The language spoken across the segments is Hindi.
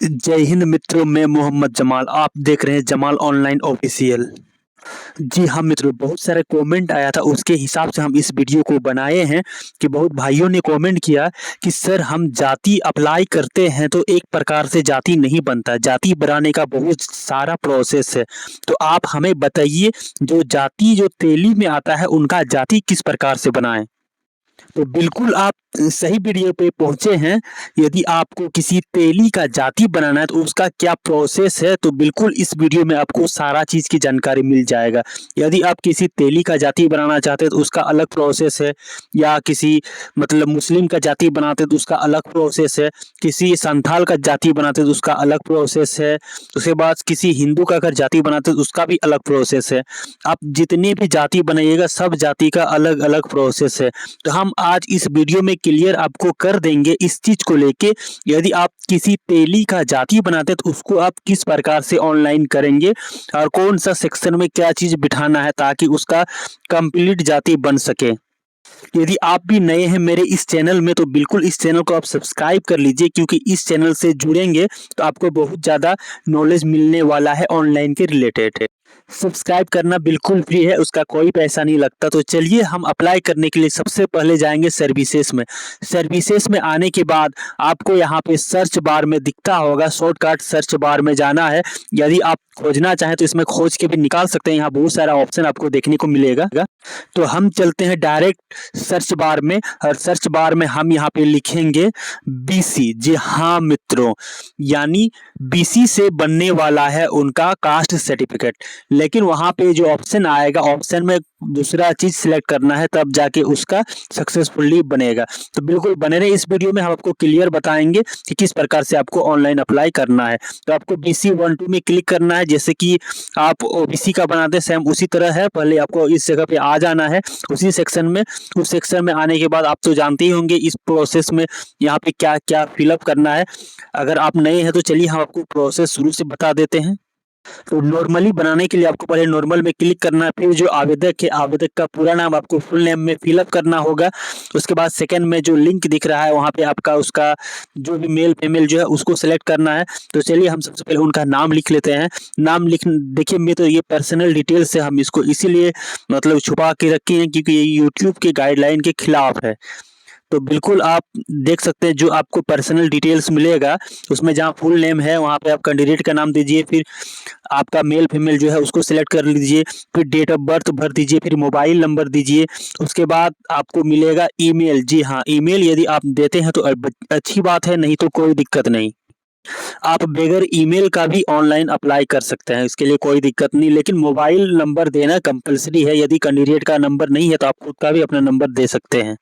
जय हिंद मित्रों, मैं मोहम्मद जमाल। आप देख रहे हैं जमाल ऑनलाइन ऑफिशियल। जी हाँ मित्रों, बहुत सारे कमेंट आया था, उसके हिसाब से हम इस वीडियो को बनाए हैं कि बहुत भाइयों ने कमेंट किया कि सर हम जाति अप्लाई करते हैं तो एक प्रकार से जाति नहीं बनता, जाति बनाने का बहुत सारा प्रोसेस है। तो आप हमें बताइए, जो जाति जो तेली में आता है उनका जाति किस प्रकार से बनाएं। तो बिल्कुल आप सही वीडियो पे पहुंचे हैं। यदि आपको किसी तेली का जाति बनाना है तो उसका क्या प्रोसेस है, तो बिल्कुल इस वीडियो में आपको सारा चीज की जानकारी मिल जाएगा। यदि आप किसी तेली का जाति बनाना चाहते हैं तो उसका अलग प्रोसेस है, या किसी मतलब मुस्लिम का जाति बनाते हैं तो उसका अलग प्रोसेस है, किसी संथाल का जाति बनाते हैं तो उसका अलग प्रोसेस है, उसके बाद किसी हिंदू का अगर जाति बनाते हैं तो उसका भी अलग प्रोसेस है। आप जितने भी जाति बनाइएगा सब जाति का अलग अलग प्रोसेस है। तो हम आज इस वीडियो में क्लियर आपको कर देंगे इस चीज को लेके। यदि आप किसी तेली का जाति बनाते हैं तो उसको आप किस प्रकार से ऑनलाइन करेंगे और कौन सा सेक्शन में क्या चीज बिठाना है ताकि उसका कंप्लीट जाति बन सके। यदि आप भी नए हैं मेरे इस चैनल में तो बिल्कुल इस चैनल को आप सब्सक्राइब कर लीजिए, क्योंकि इस चैनल से जुड़ेंगे तो आपको बहुत ज़्यादा नॉलेज मिलने वाला है ऑनलाइन के रिलेटेड। सब्सक्राइब करना बिल्कुल फ्री है, उसका कोई पैसा नहीं लगता। तो चलिए हम अप्लाई करने के लिए सबसे पहले जाएंगे सर्विसेज में। सर्विसेज में आने के बाद आपको यहाँ पे सर्च बार में दिखता होगा, शॉर्टकट सर्च बार में जाना है। यदि आप खोजना चाहें तो इसमें खोज के भी निकाल सकते हैं, यहाँ बहुत सारा ऑप्शन आपको देखने को मिलेगा। तो हम चलते हैं डायरेक्ट सर्च बार में, और सर्च बार में हम यहाँ पे लिखेंगे बीसी। जी हाँ मित्रों, यानी बीसी से बनने वाला है उनका कास्ट सर्टिफिकेट। लेकिन वहाँ पे जो ऑप्शन आएगा, ऑप्शन में दूसरा चीज सिलेक्ट करना है, तब जाके उसका सक्सेसफुली बनेगा। तो बिल्कुल बने रहे, इस वीडियो में हम आपको क्लियर बताएंगे कि किस प्रकार से आपको ऑनलाइन अप्लाई करना है। तो आपको BC 1-2 में क्लिक करना है, जैसे कि आप OBC का बनाते हैं सेम उसी तरह है। पहले आपको इस जगह पे आ जाना है, उसी सेक्शन में। उस सेक्शन में आने के बाद आप तो जानते ही होंगे इस प्रोसेस में यहाँ पे क्या क्या फिलअप करना है। अगर आप नए हैं तो चलिए हम आपको प्रोसेस शुरू से बता देते हैं। तो नॉर्मली बनाने के लिए आपको पहले नॉर्मल में क्लिक करना है, फिर जो आवेदक है आवेदक का पूरा नाम आपको फुल नेम में फिलअप करना होगा। उसके बाद सेकंड में जो लिंक दिख रहा है वहाँ पे आपका उसका जो भी मेल फीमेल जो है उसको सेलेक्ट करना है। तो चलिए हम सबसे पहले उनका नाम लिख लेते हैं। नाम लिख देखिए, मैं तो ये पर्सनल डिटेल्स है, हम इसको इसीलिए मतलब छुपा के रखे हैं क्योंकि ये यूट्यूब के गाइडलाइन के खिलाफ है। तो बिल्कुल आप देख सकते हैं जो आपको पर्सनल डिटेल्स मिलेगा उसमें जहाँ फुल नेम है वहाँ पे आप कैंडिडेट का नाम दीजिए, फिर आपका मेल फीमेल जो है उसको सिलेक्ट कर लीजिए, फिर डेट ऑफ बर्थ भर दीजिए, फिर मोबाइल नंबर दीजिए। उसके बाद आपको मिलेगा ईमेल। जी हाँ, ईमेल यदि आप देते हैं तो अच्छी बात है, नहीं तो कोई दिक्कत नहीं। आप बगैर ईमेल का भी ऑनलाइन अप्लाई कर सकते हैं, इसके लिए कोई दिक्कत नहीं। लेकिन मोबाइल नंबर देना कंपलसरी है, यदि कैंडिडेट का नंबर नहीं है तो आप खुद का भी अपना नंबर दे सकते हैं।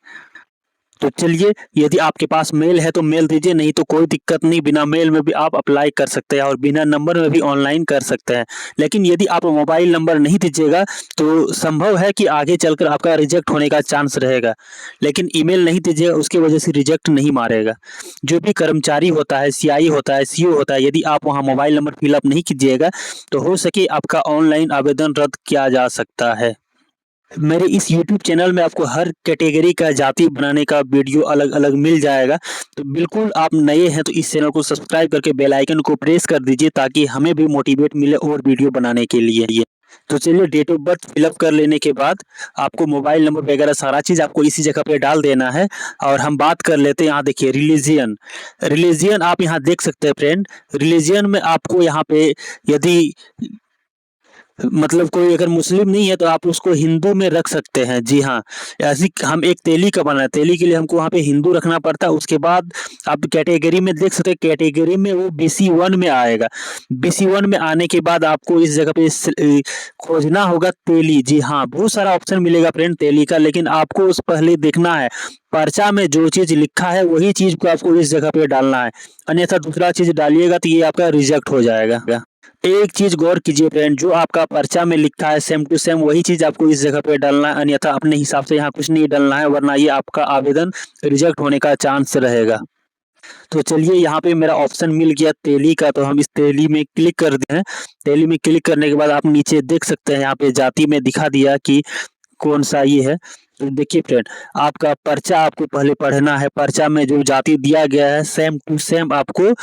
तो चलिए, यदि आपके पास मेल है तो मेल दीजिए, नहीं तो कोई दिक्कत नहीं, बिना मेल में भी आप अप्लाई कर सकते हैं और बिना नंबर में भी ऑनलाइन कर सकते हैं। लेकिन यदि आप मोबाइल नंबर नहीं दीजिएगा तो संभव है कि आगे चलकर आपका रिजेक्ट होने का चांस रहेगा। लेकिन ईमेल नहीं दीजिएगा, उसकी वजह से रिजेक्ट नहीं मारेगा। जो भी कर्मचारी होता है, CI होता है, CO होता है, यदि आप वहाँ मोबाइल नंबर फिलअप नहीं कीजिएगा तो हो सके आपका ऑनलाइन आवेदन रद्द किया जा सकता है। मेरे इस YouTube चैनल में आपको हर कैटेगरी का जाति बनाने का वीडियो अलग-अलग मिल जाएगा। तो बिल्कुल आप नए हैं तो इस चैनल को सब्सक्राइब करके बेल आइकन को प्रेस कर दीजिए ताकि हमें भी मोटिवेट मिले और वीडियो बनाने के लिए। तो चलिए, डेट ऑफ बर्थ फिलअप कर लेने के बाद आपको मोबाइल नंबर वगैरह सारा चीज़ आपको इसी जगह पे डाल देना है। और हम बात कर लेते हैं, यहाँ देखिए रिलीजियन। रिलीजियन आप यहाँ देख सकते हैं फ्रेंड। रिलीजियन में आपको यहाँ पे यदि मतलब कोई अगर मुस्लिम नहीं है तो आप उसको हिंदू में रख सकते हैं। जी हाँ, ऐसी हम एक तेली का बना है, तेली के लिए हमको वहाँ पे हिंदू रखना पड़ता है। उसके बाद आप कैटेगरी में देख सकते हैं, कैटेगरी में वो BC 1 में आएगा। BC 1 में आने के बाद आपको इस जगह पे खोजना होगा तेली। जी हाँ, बहुत सारा ऑप्शन मिलेगा फ्रेंड तेली का, लेकिन आपको उस पहले देखना है पर्चा में जो चीज़ लिखा है वही चीज़ को आपको इस जगह पे डालना है, अन्यथा दूसरा चीज़ डालिएगा तो ये आपका रिजेक्ट हो जाएगा। एक चीज गौर कीजिए फ्रेंड, जो आपका पर्चा में लिखा है सेम टू सेम वही चीज आपको इस जगह पे डालना है, अन्यथा अपने हिसाब से यहाँ कुछ नहीं डालना है, वरना ये आपका आवेदन रिजेक्ट होने का चांस रहेगा। तो चलिए, यहाँ पे मेरा ऑप्शन मिल गया तेली का, तो हम इस तेली में क्लिक कर दें। तेली में क्लिक करने के बाद आप नीचे देख सकते हैं, यहाँ पे जाति में दिखा दिया कि कौन सा ये है। तो देखिए फ्रेंड, आपका पर्चा आपको पहले पढ़ना है। पर्चा में जो जाति दिया गया है सेम टू सेम आपको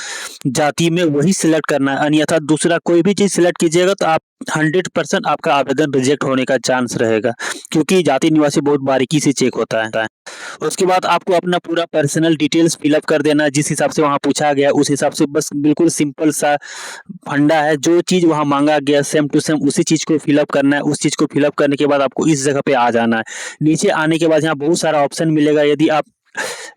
जाति में वही सिलेक्ट करना है, अन्यथा दूसरा कोई भी चीज सिलेक्ट कीजिएगा तो आप 100% आपका आवेदन रिजेक्ट होने का चांस रहेगा, क्योंकि जाति निवासी बहुत बारीकी से चेक होता है। उसके बाद आपको अपना पूरा पर्सनल डिटेल्स फिलअप कर देना, जिस हिसाब से वहाँ पूछा गया उस हिसाब से, बस बिल्कुल सिंपल सा फंडा है। जो चीज़ वहाँ मांगा गया सेम टू सेम उसी चीज़ को फिलअप करना है। उस चीज़ को फिलअप करने के बाद आपको इस जगह पे आ जाना है। नीचे आने के बाद यहाँ बहुत सारा ऑप्शन मिलेगा। यदि आप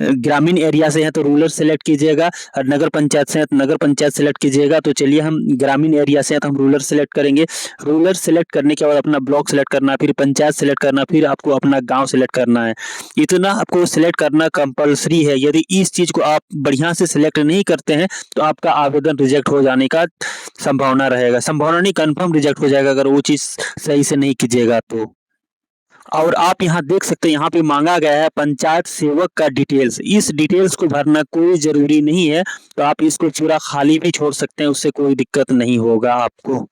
ग्रामीण एरिया से हैं तो रूरल सेलेक्ट कीजिएगा, और नगर पंचायत से हैं तो नगर पंचायत सेलेक्ट कीजिएगा। तो चलिए हम ग्रामीण एरिया से हैं तो हम रूरल सेलेक्ट करेंगे। रूरल सेलेक्ट करने के बाद अपना ब्लॉक सेलेक्ट करना है, फिर पंचायत सेलेक्ट करना, फिर आपको अपना गांव सेलेक्ट करना है। इतना आपको सेलेक्ट करना कंपलसरी है। यदि इस चीज़ को आप बढ़िया से सेलेक्ट नहीं करते हैं तो आपका आवेदन रिजेक्ट हो जाने का संभावना रहेगा। संभावना नहीं, कन्फर्म रिजेक्ट हो जाएगा अगर वो चीज़ सही से नहीं कीजिएगा तो। और आप यहाँ देख सकते हैं, यहाँ पे मांगा गया है पंचायत सेवक का डिटेल्स। इस डिटेल्स को भरना कोई ज़रूरी नहीं है, तो आप इसको पूरा खाली भी छोड़ सकते हैं, उससे कोई दिक्कत नहीं होगा आपको।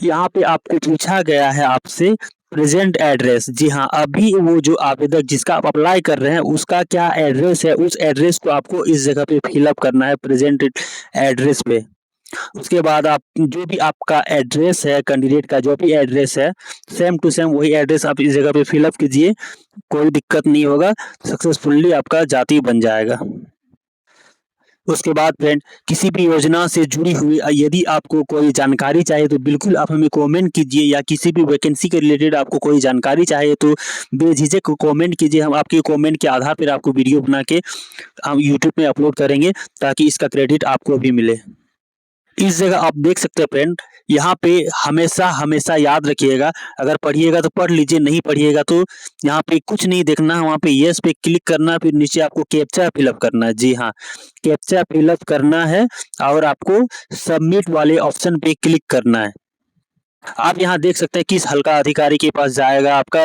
यहाँ पे आपको पूछा गया है आपसे प्रेजेंट एड्रेस। जी हाँ, अभी वो जो आवेदक जिसका आप अप्लाई कर रहे हैं उसका क्या एड्रेस है, उस एड्रेस को आपको इस जगह पे फिलअप करना है, प्रेजेंट एड्रेस पे। उसके बाद आप जो भी आपका एड्रेस है, कैंडिडेट का जो भी एड्रेस है सेम टू सेम वही एड्रेस आप इस जगह पे फिलअप कीजिए, कोई दिक्कत नहीं होगा, सक्सेसफुली आपका जाति बन जाएगा। उसके बाद फ्रेंड, किसी भी योजना से जुड़ी हुई यदि आपको कोई जानकारी चाहिए तो बिल्कुल आप हमें कमेंट कीजिए, या किसी भी वैकेंसी के रिलेटेड आपको कोई जानकारी चाहिए तो बेझिझक कमेंट कीजिए। हम आपके कमेंट के आधार पर आपको वीडियो बना के हम यूट्यूब में अपलोड करेंगे, ताकि इसका क्रेडिट आपको भी मिले। इस जगह आप देख सकते हैं फ्रेंड, यहाँ पे हमेशा हमेशा याद रखिएगा, अगर पढ़िएगा तो पढ़ लीजिए, नहीं पढ़िएगा तो यहाँ पे कुछ नहीं देखना है, वहाँ पे यस पे क्लिक करना है, फिर नीचे आपको कैप्चा फिलअप करना है। जी हाँ, कैप्चा फिलअप करना है और आपको सबमिट वाले ऑप्शन पे क्लिक करना है। आप यहाँ देख सकते हैं किस हल्का अधिकारी के पास जाएगा आपका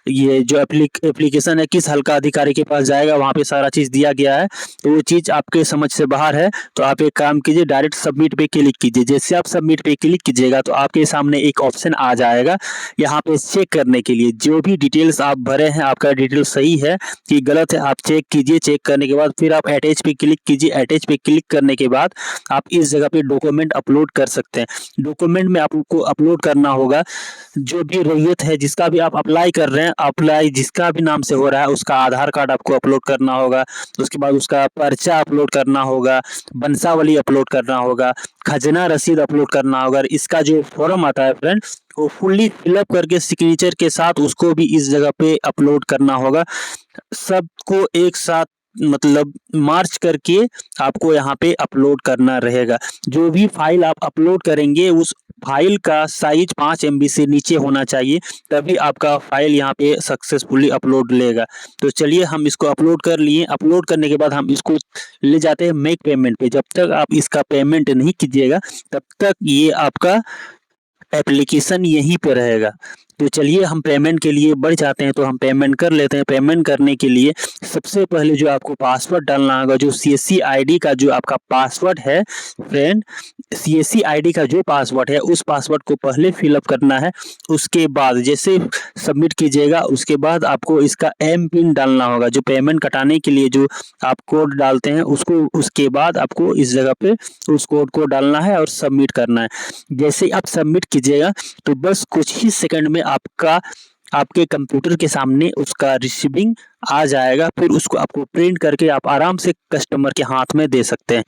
ये जो एप्लीकेशन है, किस हल्का अधिकारी के पास जाएगा, वहाँ पे सारा चीज़ दिया गया है। तो वो चीज़ आपके समझ से बाहर है, तो आप एक काम कीजिए, डायरेक्ट सबमिट पे क्लिक कीजिए। जैसे आप सबमिट पे क्लिक कीजिएगा तो आपके सामने एक ऑप्शन आ जाएगा यहाँ पे चेक करने के लिए। जो भी डिटेल्स आप भरे हैं आपका डिटेल सही है कि गलत है, आप चेक कीजिए। चेक करने के बाद फिर आप अटैच पे क्लिक कीजिए। अटैच पे क्लिक करने के बाद आप इस जगह पे डॉक्यूमेंट अपलोड कर सकते हैं। डॉक्यूमेंट में आपको अपलोड करना होगा जो भी रैयत है, जिसका भी आप अप्लाई कर रहे हैं, अप्लाई जिसका भी नाम से हो रहा है उसका आधार कार्ड आपको अपलोड करना होगा। उसके बाद उसका पर्चा अपलोड करना होगा, वंशावली अपलोड करना होगा, खजना रसीद अपलोड करना होगा। इसका जो फॉर्म आता है फ्रेंड, वो फुल्ली फिलअप करके सिग्नेचर के साथ उसको भी इस जगह पे अपलोड करना होगा। सबको एक साथ मतलब मार्च करके आपको यहाँ पे अपलोड करना रहेगा। जो भी फाइल आप अपलोड करेंगे उस फाइल का साइज 5 MB से नीचे होना चाहिए, तभी आपका फाइल यहाँ पे सक्सेसफुली अपलोड लेगा। तो चलिए हम इसको अपलोड कर लिए। अपलोड करने के बाद हम इसको ले जाते हैं मेक पेमेंट पे। जब तक आप इसका पेमेंट नहीं कीजिएगा तब तक ये आपका एप्लीकेशन यहीं पे रहेगा। तो चलिए हम पेमेंट के लिए बढ़ जाते हैं, तो हम पेमेंट कर लेते हैं। पेमेंट करने के लिए सबसे पहले जो आपको पासवर्ड डालना होगा, जो CSC ID का जो आपका पासवर्ड है फ्रेंड, CSC ID का जो पासवर्ड है उस पासवर्ड को पहले फिलअप करना है। उसके बाद जैसे सबमिट कीजिएगा उसके बाद आपको इसका एम पिन डालना होगा। जो पेमेंट कटाने के लिए जो आप कोड डालते हैं उसको, उसके बाद आपको इस जगह पे उस कोड को डालना है और सबमिट करना है। जैसे आप सबमिट कीजिएगा तो बस कुछ ही सेकंड में आपका आपके कंप्यूटर के सामने उसका रिसीविंग आ जाएगा। फिर उसको आपको प्रिंट करके आप आराम से कस्टमर के हाथ में दे सकते हैं।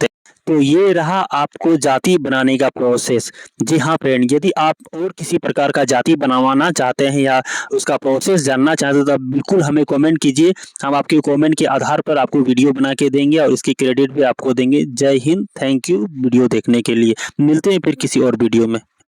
तो ये रहा आपको जाति बनाने का प्रोसेस। जी हाँ फ्रेंड, यदि आप और किसी प्रकार का जाति बनवाना चाहते हैं या उसका प्रोसेस जानना चाहते हैं तो आप बिल्कुल हमें कमेंट कीजिए। हम आपके कमेंट के आधार पर आपको वीडियो बना के देंगे और इसकी क्रेडिट भी आपको देंगे। जय हिंद, थैंक यू वीडियो देखने के लिए। मिलते हैं फिर किसी और वीडियो में।